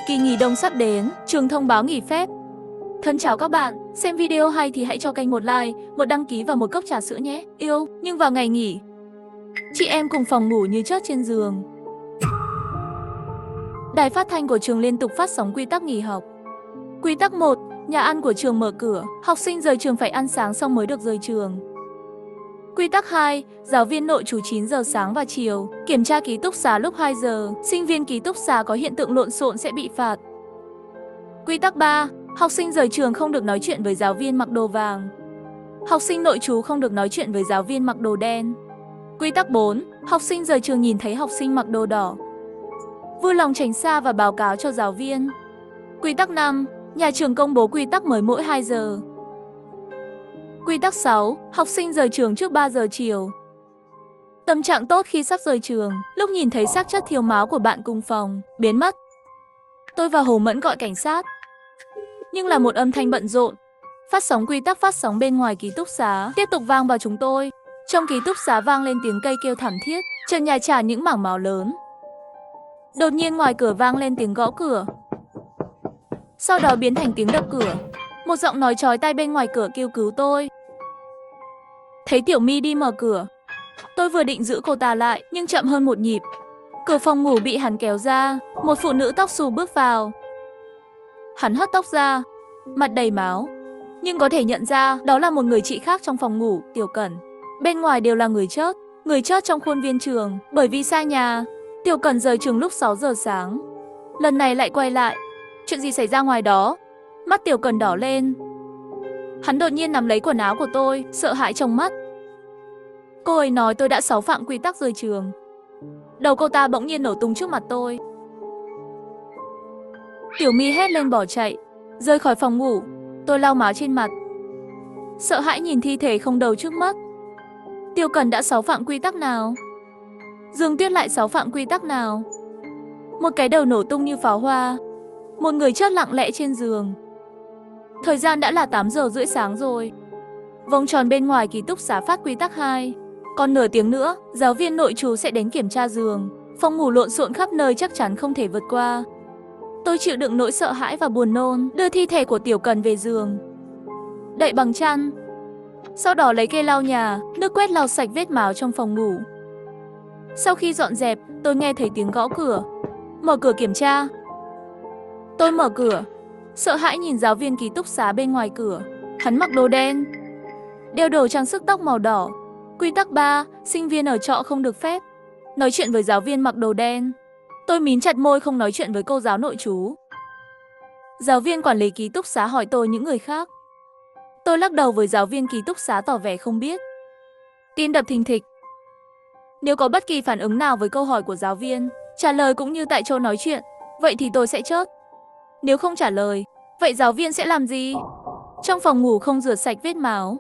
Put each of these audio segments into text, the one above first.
Kỳ nghỉ đông sắp đến, trường thông báo nghỉ phép. Thân chào các bạn, xem video hay thì hãy cho kênh một like, một đăng ký và một cốc trà sữa nhé. Yêu, nhưng vào ngày nghỉ, chị em cùng phòng ngủ như chớt trên giường. Đài phát thanh của trường liên tục phát sóng quy tắc nghỉ học. Quy tắc 1, nhà ăn của trường mở cửa, học sinh rời trường phải ăn sáng xong mới được rời trường. Quy tắc 2, giáo viên nội trú 9 giờ sáng và chiều, kiểm tra ký túc xá lúc 2 giờ, sinh viên ký túc xá có hiện tượng lộn xộn sẽ bị phạt. Quy tắc 3, học sinh rời trường không được nói chuyện với giáo viên mặc đồ vàng. Học sinh nội trú không được nói chuyện với giáo viên mặc đồ đen. Quy tắc 4, học sinh rời trường nhìn thấy học sinh mặc đồ đỏ, vui lòng tránh xa và báo cáo cho giáo viên. Quy tắc 5, nhà trường công bố quy tắc mới mỗi 2 giờ. Quy tắc 6, học sinh rời trường trước 3 giờ chiều. Tâm trạng tốt khi sắp rời trường, lúc nhìn thấy xác chất thiếu máu của bạn cùng phòng biến mất. Tôi và Hồ Mẫn gọi cảnh sát. Nhưng là một âm thanh bận rộn. Phát sóng quy tắc phát sóng bên ngoài ký túc xá tiếp tục vang vào chúng tôi. Trong ký túc xá vang lên tiếng cây kêu thảm thiết, trần nhà trải những mảng máu lớn. Đột nhiên ngoài cửa vang lên tiếng gõ cửa. Sau đó biến thành tiếng đập cửa. Một giọng nói chói tai bên ngoài cửa kêu cứu tôi. Thấy Tiểu My đi mở cửa. Tôi vừa định giữ cô ta lại nhưng chậm hơn một nhịp. Cửa phòng ngủ bị hắn kéo ra. Một phụ nữ tóc xù bước vào. Hắn hất tóc ra, mặt đầy máu. Nhưng có thể nhận ra đó là một người chị khác trong phòng ngủ, Tiểu Cẩn. Bên ngoài đều là người chớt trong khuôn viên trường. Bởi vì xa nhà, Tiểu Cẩn rời trường lúc 6 giờ sáng. Lần này lại quay lại. Chuyện gì xảy ra ngoài đó? Mắt Tiểu Cẩn đỏ lên. Hắn đột nhiên nắm lấy quần áo của tôi, sợ hãi trong mắt. Cô ấy nói tôi đã xáo phạm quy tắc rời trường. Đầu cô ta bỗng nhiên nổ tung trước mặt tôi. Tiểu My hét lên bỏ chạy, rời khỏi phòng ngủ. Tôi lau máu trên mặt, sợ hãi nhìn thi thể không đầu trước mắt. Tiểu Cẩn đã xáo phạm quy tắc nào? Dương Tuyết lại xáo phạm quy tắc nào? Một cái đầu nổ tung như pháo hoa. Một người chớt lặng lẽ trên giường. Thời gian đã là 8 giờ rưỡi sáng rồi. Vòng tròn bên ngoài ký túc xá phát quy tắc 2. Còn nửa tiếng nữa, giáo viên nội trú sẽ đến kiểm tra giường. Phòng ngủ lộn xộn khắp nơi chắc chắn không thể vượt qua. Tôi chịu đựng nỗi sợ hãi và buồn nôn, đưa thi thể của Tiểu Cẩn về giường, đậy bằng chăn. Sau đó lấy cây lau nhà, nước quét lau sạch vết máu trong phòng ngủ. Sau khi dọn dẹp, tôi nghe thấy tiếng gõ cửa. Mở cửa kiểm tra. Tôi mở cửa, sợ hãi nhìn giáo viên ký túc xá bên ngoài cửa. Hắn mặc đồ đen, đeo đồ trang sức tóc màu đỏ. Quy tắc 3, sinh viên ở trọ không được phép nói chuyện với giáo viên mặc đồ đen. Tôi mím chặt môi không nói chuyện với cô giáo nội trú. Giáo viên quản lý ký túc xá hỏi tôi những người khác. Tôi lắc đầu với giáo viên ký túc xá tỏ vẻ không biết. Tim đập thình thịch. Nếu có bất kỳ phản ứng nào với câu hỏi của giáo viên, trả lời cũng như tại chỗ nói chuyện, vậy thì tôi sẽ chớt. Nếu không trả lời, vậy giáo viên sẽ làm gì? Trong phòng ngủ không rửa sạch vết máu,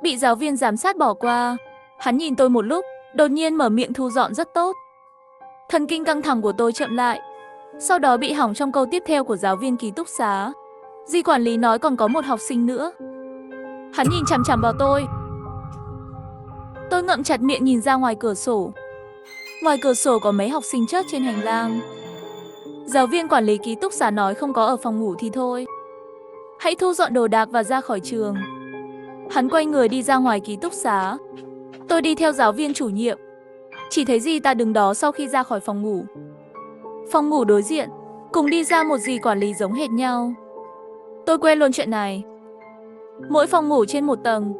bị giáo viên giám sát bỏ qua. Hắn nhìn tôi một lúc, đột nhiên mở miệng thu dọn rất tốt. Thần kinh căng thẳng của tôi chậm lại. Sau đó bị hỏng trong câu tiếp theo của giáo viên ký túc xá. Dì quản lý nói còn có một học sinh nữa. Hắn nhìn chằm chằm vào tôi. Tôi ngậm chặt miệng nhìn ra ngoài cửa sổ. Ngoài cửa sổ có mấy học sinh chớt trên hành lang. Giáo viên quản lý ký túc xá nói không có ở phòng ngủ thì thôi, hãy thu dọn đồ đạc và ra khỏi trường. Hắn quay người đi ra ngoài ký túc xá. Tôi đi theo giáo viên chủ nhiệm. Chỉ thấy dì ta đứng đó sau khi ra khỏi phòng ngủ. Phòng ngủ đối diện, cùng đi ra một dì quản lý giống hệt nhau. Tôi quên luôn chuyện này. Mỗi phòng ngủ trên một tầng,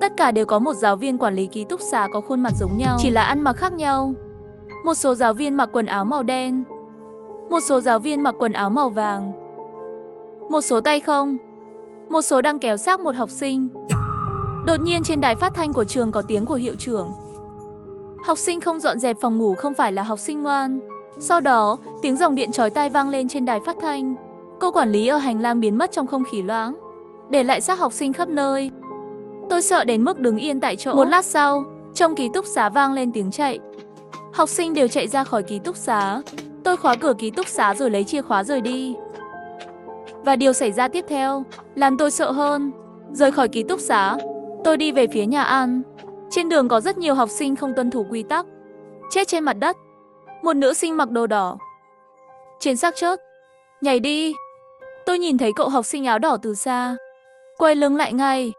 tất cả đều có một giáo viên quản lý ký túc xá có khuôn mặt giống nhau, chỉ là ăn mặc khác nhau. Một số giáo viên mặc quần áo màu đen, một số giáo viên mặc quần áo màu vàng, một số tay không, một số đang kéo xác một học sinh. Đột nhiên trên đài phát thanh của trường có tiếng của hiệu trưởng. Học sinh không dọn dẹp phòng ngủ không phải là học sinh ngoan. Sau đó, tiếng dòng điện chói tai vang lên trên đài phát thanh. Cô quản lý ở hành lang biến mất trong không khí loãng, để lại xác học sinh khắp nơi. Tôi sợ đến mức đứng yên tại chỗ. Một lát sau, trong ký túc xá vang lên tiếng chạy. Học sinh đều chạy ra khỏi ký túc xá. Tôi khóa cửa ký túc xá rồi lấy chìa khóa rời đi. Và điều xảy ra tiếp theo làm tôi sợ hơn. Rời khỏi ký túc xá, tôi đi về phía nhà ăn. Trên đường có rất nhiều học sinh không tuân thủ quy tắc, chết trên mặt đất. Một nữ sinh mặc đồ đỏ. Trên xác chớt, Nhảy đi. Tôi nhìn thấy cậu học sinh áo đỏ từ xa. Quay lưng lại ngay.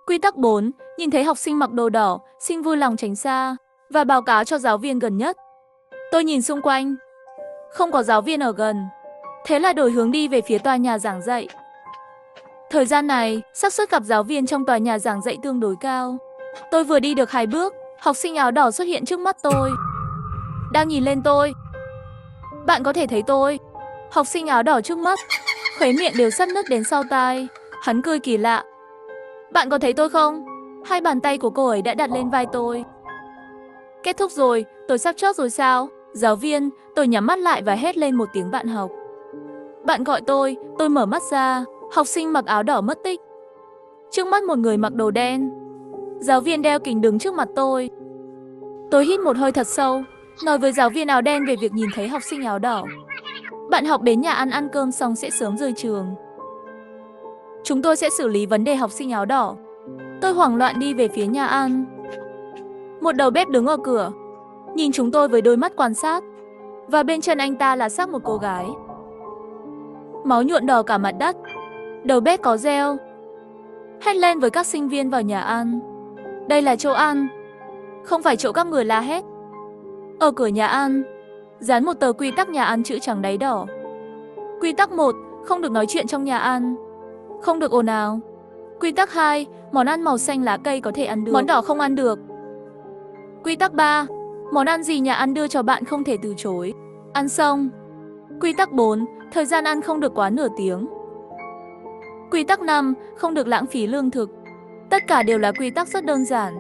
Quy tắc 4. Nhìn thấy học sinh mặc đồ đỏ, xin vui lòng tránh xa và báo cáo cho giáo viên gần nhất. Tôi nhìn xung quanh. Không có giáo viên ở gần. Thế là đổi hướng đi về phía tòa nhà giảng dạy. Thời gian này, xác suất gặp giáo viên trong tòa nhà giảng dạy tương đối cao. Tôi vừa đi được 2 bước, học sinh áo đỏ xuất hiện trước mắt tôi. Đang nhìn lên tôi. Bạn có thể thấy tôi. Học sinh áo đỏ trước mắt, khóe miệng đều sắp nứt đến sau tai. Hắn cười kỳ lạ. Bạn có thấy tôi không? Hai bàn tay của cô ấy đã đặt lên vai tôi. Kết thúc rồi, tôi sắp chót rồi sao? Giáo viên, tôi nhắm mắt lại và hét lên một tiếng bạn học. Bạn gọi tôi mở mắt ra. Học sinh mặc áo đỏ mất tích. Trước mắt một người mặc đồ đen. Giáo viên đeo kính đứng trước mặt tôi. Tôi hít một hơi thật sâu, nói với giáo viên áo đen về việc nhìn thấy học sinh áo đỏ. Bạn học đến nhà ăn cơm xong sẽ sớm rời trường. Chúng tôi sẽ xử lý vấn đề học sinh áo đỏ. Tôi hoảng loạn đi về phía nhà ăn. Một đầu bếp đứng ở cửa, nhìn chúng tôi với đôi mắt quan sát. Và bên chân anh ta là xác một cô gái. Máu nhuộm đỏ cả mặt đất. Đầu bếp có reo. Hét lên với các sinh viên vào nhà ăn. Đây là chỗ ăn, không phải chỗ các người la hét. Ở cửa nhà ăn, dán một tờ quy tắc nhà ăn chữ trắng đáy đỏ. Quy tắc 1. Không được nói chuyện trong nhà ăn. Không được ồn ào. Quy tắc 2. Món ăn màu xanh lá cây có thể ăn được, món đỏ không ăn được. Quy tắc 3. Món ăn gì nhà ăn đưa cho bạn không thể từ chối. Ăn xong. Quy tắc 4. Thời gian ăn không được quá nửa tiếng. Quy tắc 5. Không được lãng phí lương thực. Tất cả đều là quy tắc rất đơn giản.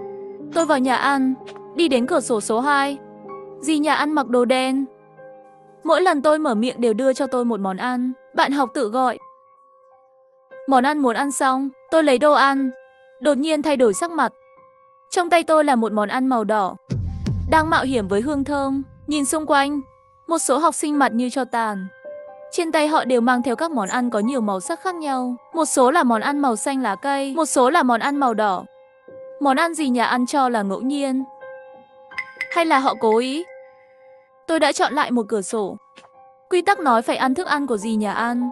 Tôi vào nhà ăn, đi đến cửa sổ số 2. Dì nhà ăn mặc đồ đen. Mỗi lần tôi mở miệng đều đưa cho tôi một món ăn. Bạn học tự gọi. Món ăn muốn ăn xong, tôi lấy đồ ăn. Đột nhiên thay đổi sắc mặt. Trong tay tôi là một món ăn màu đỏ. Đang mạo hiểm với hương thơm. Nhìn xung quanh, một số học sinh mặt như tro tàn. Trên tay họ đều mang theo các món ăn có nhiều màu sắc khác nhau. Một số là món ăn màu xanh lá cây, một số là món ăn màu đỏ. Món ăn gì nhà ăn cho là ngẫu nhiên, hay là họ cố ý? Tôi đã chọn lại một cửa sổ. Quy tắc nói phải ăn thức ăn của dì nhà ăn,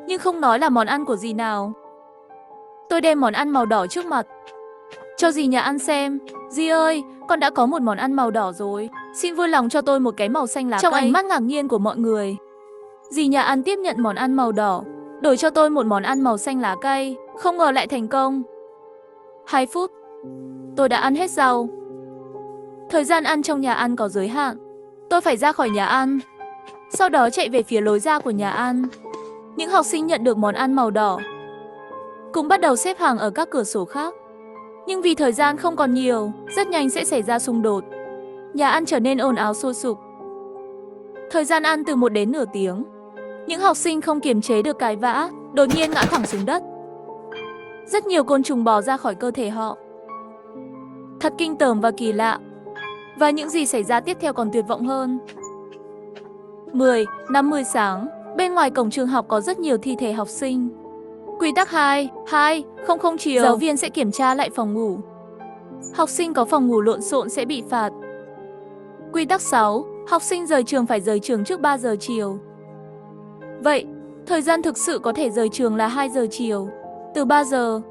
nhưng không nói là món ăn của dì nào. Tôi đem món ăn màu đỏ trước mặt, cho dì nhà ăn xem. Dì ơi, con đã có một món ăn màu đỏ rồi. Xin vui lòng cho tôi một cái màu xanh lá cây. Trong ánh mắt ngạc nhiên của mọi người, dì nhà ăn tiếp nhận món ăn màu đỏ, đổi cho tôi một món ăn màu xanh lá cây. Không ngờ lại thành công. 2 phút, tôi đã ăn hết rau. Thời gian ăn trong nhà ăn có giới hạn. Tôi phải ra khỏi nhà ăn, sau đó chạy về phía lối ra của nhà ăn. Những học sinh nhận được món ăn màu đỏ cũng bắt đầu xếp hàng ở các cửa sổ khác. Nhưng vì thời gian không còn nhiều, rất nhanh sẽ xảy ra xung đột. Nhà ăn trở nên ồn ào sôi sục. Thời gian ăn từ 1 đến nửa tiếng. Những học sinh không kiềm chế được cãi vã, đột nhiên ngã thẳng xuống đất. Rất nhiều côn trùng bò ra khỏi cơ thể họ. Thật kinh tởm và kỳ lạ. Và những gì xảy ra tiếp theo còn tuyệt vọng hơn. 10:50 sáng, bên ngoài cổng trường học có rất nhiều thi thể học sinh. Quy tắc 2, 2:00 chiều, giáo viên sẽ kiểm tra lại phòng ngủ. Học sinh có phòng ngủ lộn xộn sẽ bị phạt. Quy tắc 6, học sinh rời trường phải rời trường trước 3 giờ chiều. Vậy, thời gian thực sự có thể rời trường là 2 giờ chiều. Từ 3 giờ,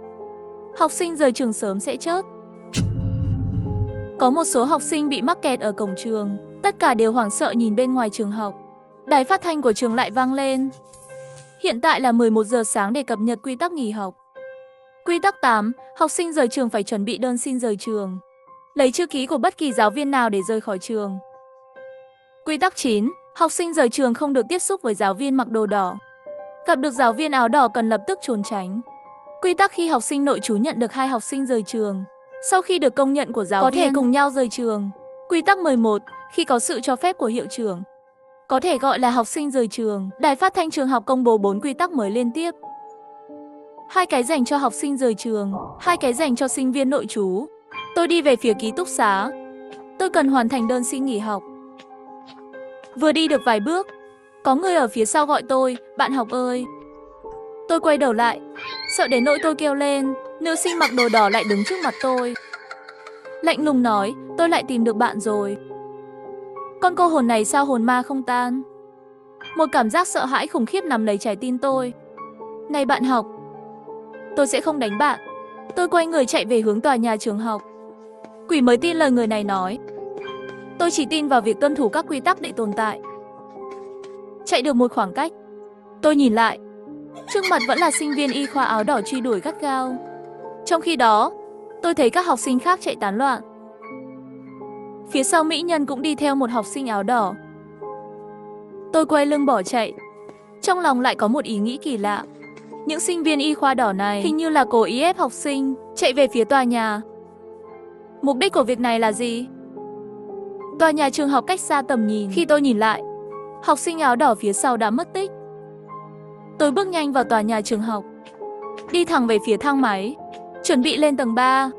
học sinh rời trường sớm sẽ chớt. Có một số học sinh bị mắc kẹt ở cổng trường. Tất cả đều hoảng sợ nhìn bên ngoài trường học. Đài phát thanh của trường lại vang lên. Hiện tại là 11 giờ sáng để cập nhật quy tắc nghỉ học. Quy tắc 8, học sinh rời trường phải chuẩn bị đơn xin rời trường. Lấy chữ ký của bất kỳ giáo viên nào để rời khỏi trường. Quy tắc 9, học sinh rời trường không được tiếp xúc với giáo viên mặc đồ đỏ. Gặp được giáo viên áo đỏ cần lập tức trốn tránh. Quy tắc khi học sinh nội trú nhận được 2 học sinh rời trường. Sau khi được công nhận của giáo viên, có thể cùng nhau rời trường. Quy tắc 11, khi có sự cho phép của hiệu trưởng, có thể gọi là học sinh rời trường. Đài phát thanh trường học công bố 4 quy tắc mới liên tiếp. 2 cái dành cho học sinh rời trường, 2 cái dành cho sinh viên nội trú. Tôi đi về phía ký túc xá. Tôi cần hoàn thành đơn xin nghỉ học. Vừa đi được vài bước, có người ở phía sau gọi tôi, bạn học ơi. Tôi quay đầu lại, sợ đến nỗi tôi kêu lên. Nữ sinh mặc đồ đỏ lại đứng trước mặt tôi. Lạnh lùng nói, tôi lại tìm được bạn rồi. Con cô hồn này sao hồn ma không tan? Một cảm giác sợ hãi khủng khiếp nắm lấy trái tim tôi. Này bạn học, tôi sẽ không đánh bạn. Tôi quay người chạy về hướng tòa nhà trường học. Quỷ mới tin lời người này nói. Tôi chỉ tin vào việc tuân thủ các quy tắc để tồn tại. Chạy được một khoảng cách, tôi nhìn lại. Trước mặt vẫn là sinh viên y khoa áo đỏ truy đuổi gắt gao. Trong khi đó, tôi thấy các học sinh khác chạy tán loạn. Phía sau mỹ nhân cũng đi theo một học sinh áo đỏ. Tôi quay lưng bỏ chạy. Trong lòng lại có một ý nghĩ kỳ lạ. Những sinh viên y khoa đỏ này hình như là cố ý ép học sinh chạy về phía tòa nhà. Mục đích của việc này là gì? Tòa nhà trường học cách xa tầm nhìn. Khi tôi nhìn lại, học sinh áo đỏ phía sau đã mất tích. Tôi bước nhanh vào tòa nhà trường học, đi thẳng về phía thang máy, chuẩn bị lên tầng 3.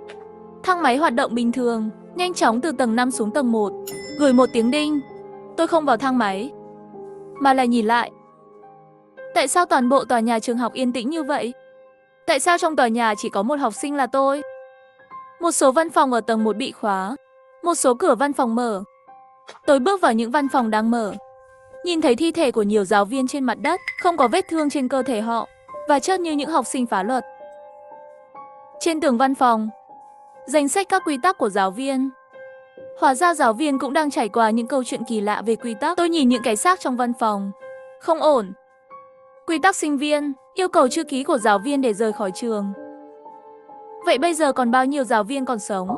Thang máy hoạt động bình thường, nhanh chóng từ tầng 5 xuống tầng 1. Gửi một tiếng đinh, tôi không vào thang máy, mà lại nhìn lại. Tại sao toàn bộ tòa nhà trường học yên tĩnh như vậy? Tại sao trong tòa nhà chỉ có một học sinh là tôi? Một số văn phòng ở tầng 1 bị khóa, một số cửa văn phòng mở. Tôi bước vào những văn phòng đang mở, nhìn thấy thi thể của nhiều giáo viên trên mặt đất, không có vết thương trên cơ thể họ, và chớt như những học sinh phá luật. Trên tường văn phòng, danh sách các quy tắc của giáo viên. Hóa ra giáo viên cũng đang trải qua những câu chuyện kỳ lạ về quy tắc. Tôi nhìn những cái xác trong văn phòng. Không ổn. Quy tắc sinh viên, yêu cầu chữ ký của giáo viên để rời khỏi trường. Vậy bây giờ còn bao nhiêu giáo viên còn sống?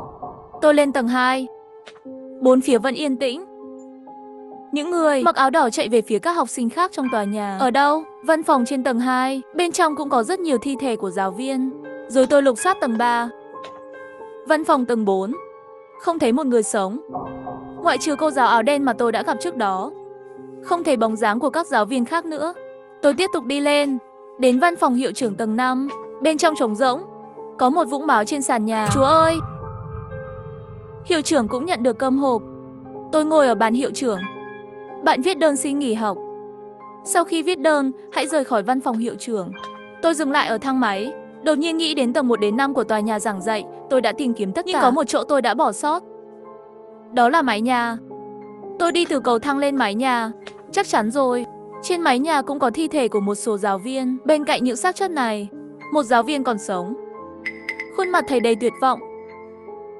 Tôi lên tầng 2. Bốn phía vẫn yên tĩnh. Những người mặc áo đỏ chạy về phía các học sinh khác trong tòa nhà. Ở đâu? Văn phòng trên tầng 2. Bên trong cũng có rất nhiều thi thể của giáo viên. Rồi tôi lục soát tầng 3. Văn phòng tầng 4. Không thấy một người sống, ngoại trừ cô giáo áo đen mà tôi đã gặp trước đó. Không thấy bóng dáng của các giáo viên khác nữa. Tôi tiếp tục đi lên, đến văn phòng hiệu trưởng tầng 5. Bên trong trống rỗng, có một vũng máu trên sàn nhà. Chúa ơi! Hiệu trưởng cũng nhận được cơm hộp. Tôi ngồi ở bàn hiệu trưởng. Bạn viết đơn xin nghỉ học. Sau khi viết đơn, hãy rời khỏi văn phòng hiệu trưởng. Tôi dừng lại ở thang máy, đột nhiên nghĩ đến tầng 1 đến 5 của tòa nhà giảng dạy. Tôi đã tìm kiếm tất cả, nhưng có một chỗ tôi đã bỏ sót. Đó là mái nhà. Tôi đi từ cầu thang lên mái nhà. Chắc chắn rồi, trên mái nhà cũng có thi thể của một số giáo viên. Bên cạnh những xác chết này, một giáo viên còn sống. Khuôn mặt thầy đầy tuyệt vọng.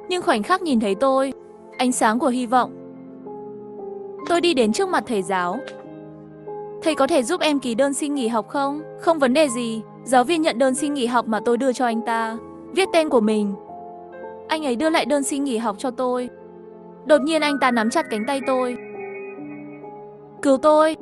Nhưng khoảnh khắc nhìn thấy tôi, ánh sáng của hy vọng. Tôi đi đến trước mặt thầy giáo. Thầy có thể giúp em ký đơn xin nghỉ học không? Không vấn đề gì. Giáo viên nhận đơn xin nghỉ học mà tôi đưa cho anh ta, viết tên của mình. Anh ấy đưa lại đơn xin nghỉ học cho tôi. Đột nhiên anh ta nắm chặt cánh tay tôi. Cứu tôi!